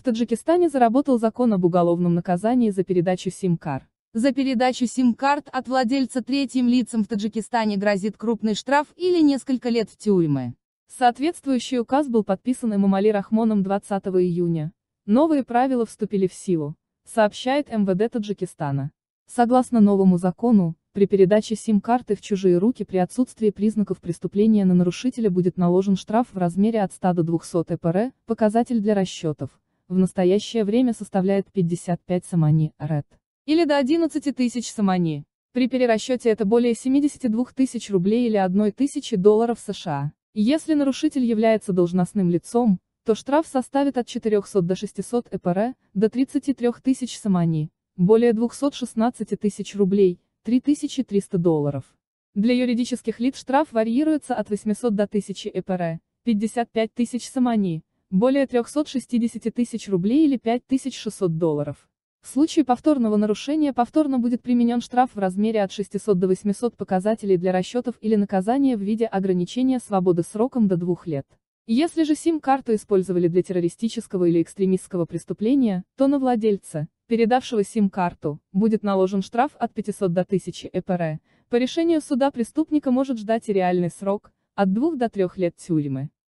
Таджикистане заработал закон об уголовном наказании за передачу сим-карт. За передачу сим-карт от владельца третьим лицам в Таджикистане грозит крупный штраф или несколько лет в тюрьмы. Соответствующий указ был подписан Эмомали Рахмоном 20 июня. Новые правила вступили в силу, сообщает МВД Таджикистана. Согласно новому закону, при передаче сим-карты в чужие руки при отсутствии признаков преступления на нарушителя будет наложен штраф в размере от 100 до 200 ЭПР, показатель для расчетов, в настоящее время составляет 55 самани РЭТ, или до 11 тысяч самани. При перерасчете это более 72 тысяч рублей или $1000 США. Если нарушитель является должностным лицом, то штраф составит от 400 до 600 ЭПР, до 33 тысяч самани, более 216 тысяч рублей, $3300. Для юридических лиц штраф варьируется от 800 до 1000 ЭПР, 55 тысяч самани, более 360 тысяч рублей или $5600. В случае повторного нарушения повторно будет применен штраф в размере от 600 до 800 показателей для расчетов или наказания в виде ограничения свободы сроком до 2 лет. Если же сим-карту использовали для террористического или экстремистского преступления, то на владельца, передавшего сим-карту, будет наложен штраф от 500 до 1000 ЭПР. По решению суда преступника может ждать и реальный срок, от 2 до 3 лет тюрьмы.